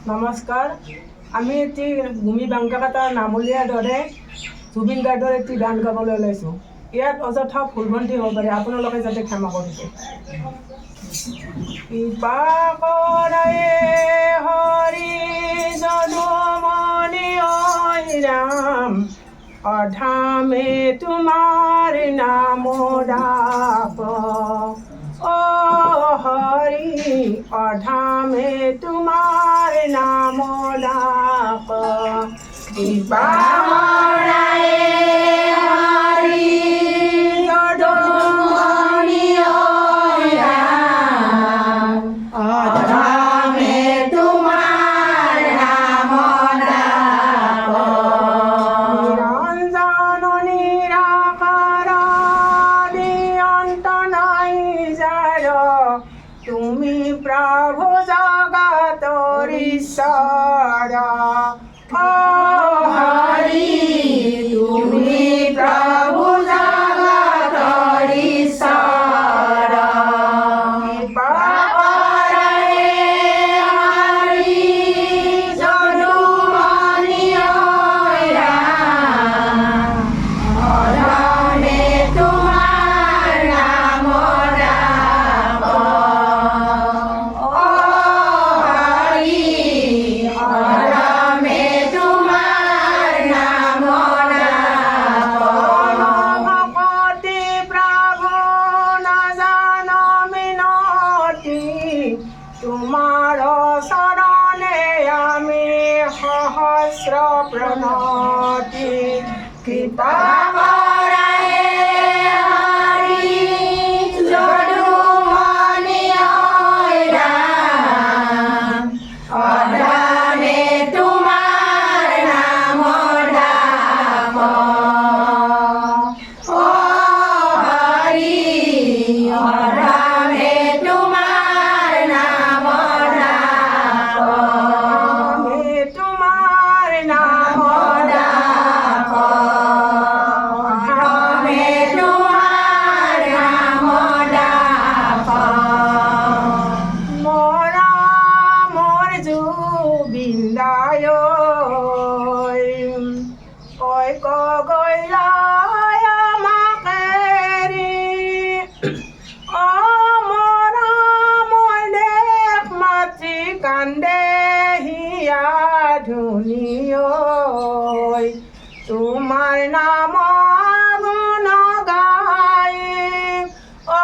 নমস্কাৰ। আমি এটি ভূমি বাংকাকাটাৰ নামলীয়াৰ দৰে জুবিন গাৰ্গৰ এটি গান গাবলৈ ওলাইছোঁ। ইয়াত অযথা ভুলভ্ৰান্তি হ'ব পাৰে, আপোনালোকে যাতে ক্ষমা কৰিব। কৃপা কৰে হৰি যদুমণি ঐ ৰাম, অধামে তোমাৰ নাম ডাক। ও হৰি অধামে তোমাৰ নাম ডাক। কৃপা কৰে হৰি যদুমণি ঐ ৰাম, অধামে তোমাৰ নাম ডাক। নিৰঞ্জন নিৰাকাৰ অন্ত নাই যাৰ, তুমি প্ৰভু জগতৰ ঈশ্বৰ। ও হৰি তুমি প্ৰভু জগতৰ ঈশ্বৰ। কৃপা কৰে হৰি যদুমণি ঐ ৰাম, অধামে তোমাৰ নাম ডাক। ও হৰি অধামে তোমাৰ নাম ডাক। ভকতি প্ৰভু নাজান মিনতি, তোমাৰ চৰণে আমি সহস্ৰ প্ৰণতি। কৃপা কৰে হৰি যদুমণি ঐ ৰাম, অধামে তোমাৰ নাম ডাক। ও হৰি অধামে তোমাৰ নাম ডাক। অধামে তোমাৰ নাম ডাক। অধামে তোমাৰ নাম ডাক। মৰা মোৰ জুবিন দাই ঐ গগৈলা আমাক এৰি। ও মৰা মোৰ দেশ মাতৃ কান্দে হিয়া ধুনী ঐ, তোমাৰ নাম গুণ গাই। ও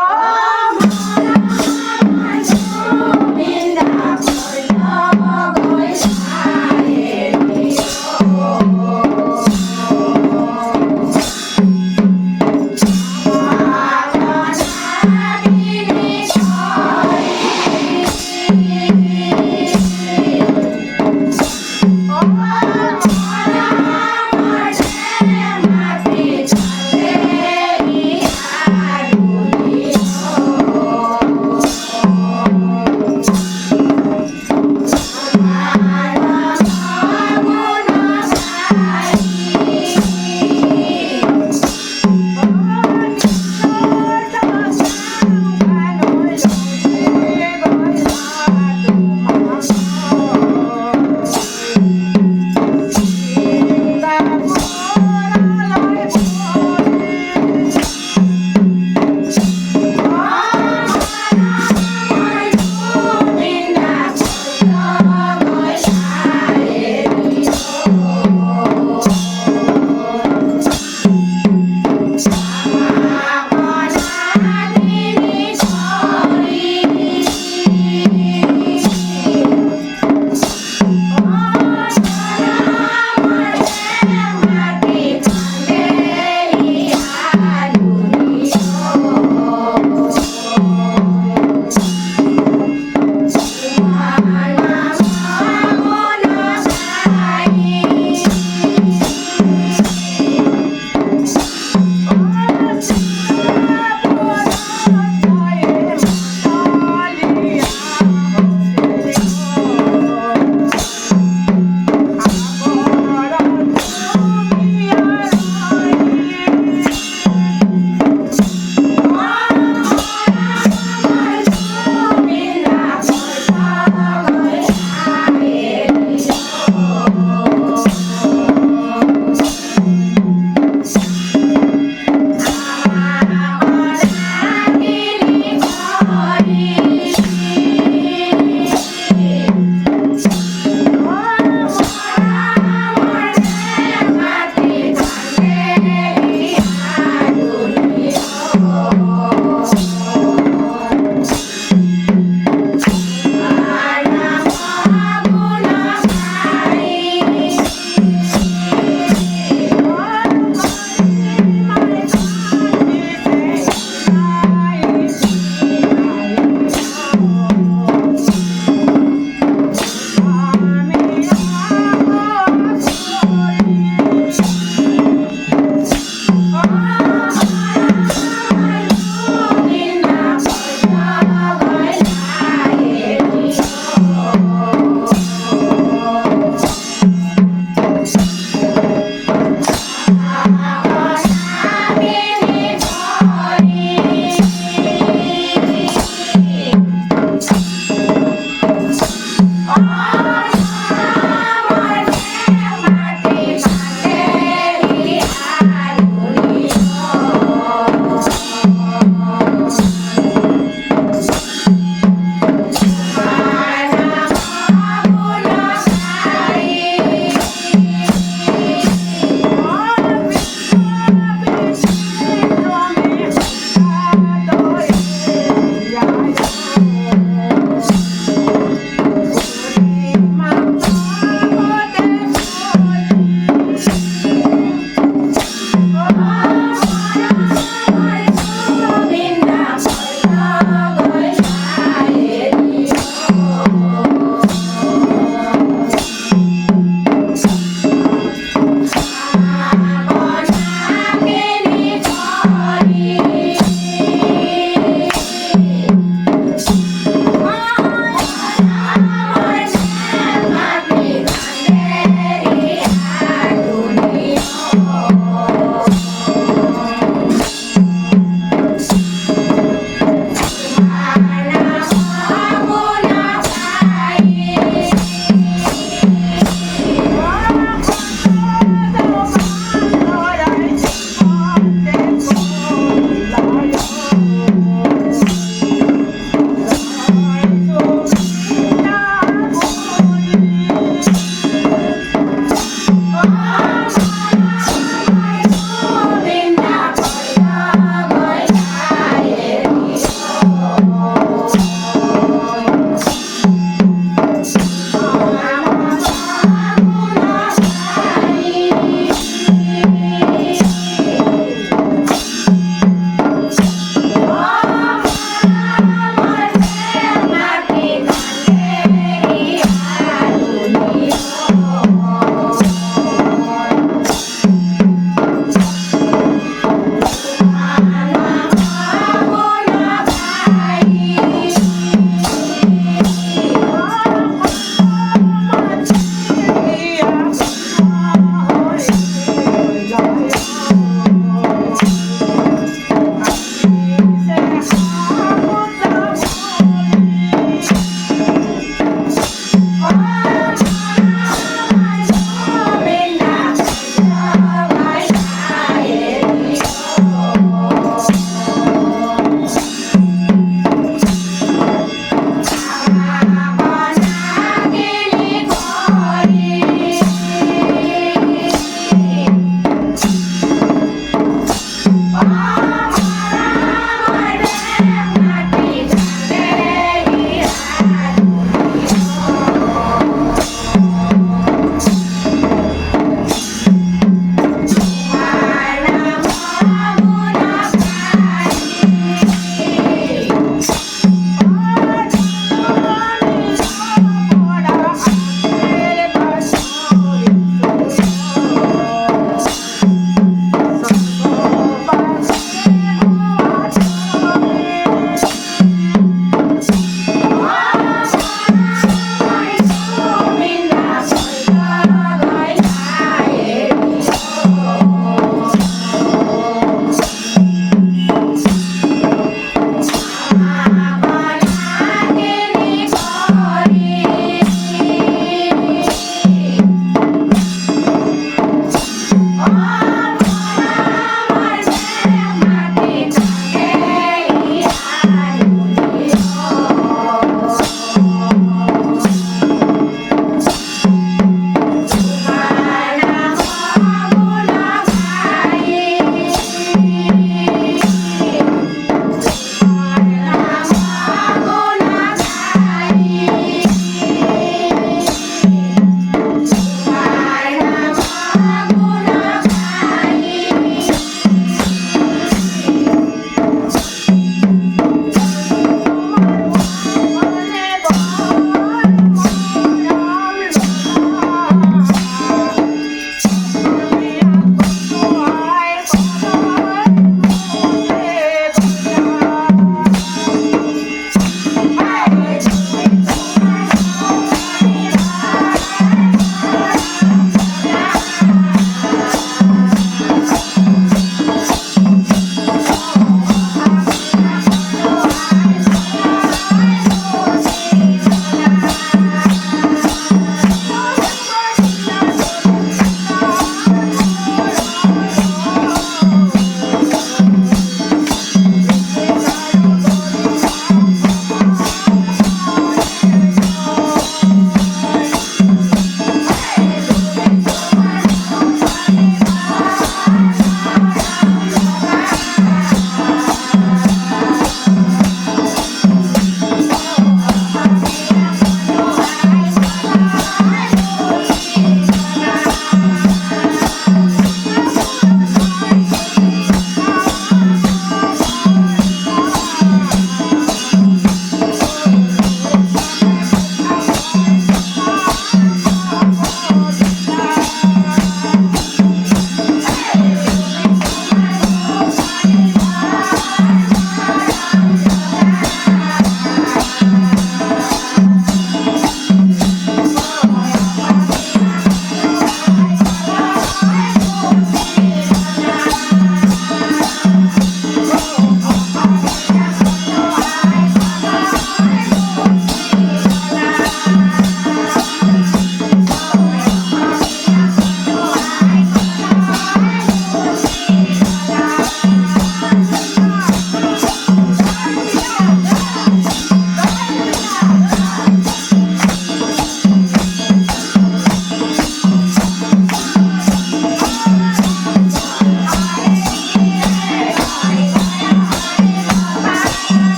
Bye.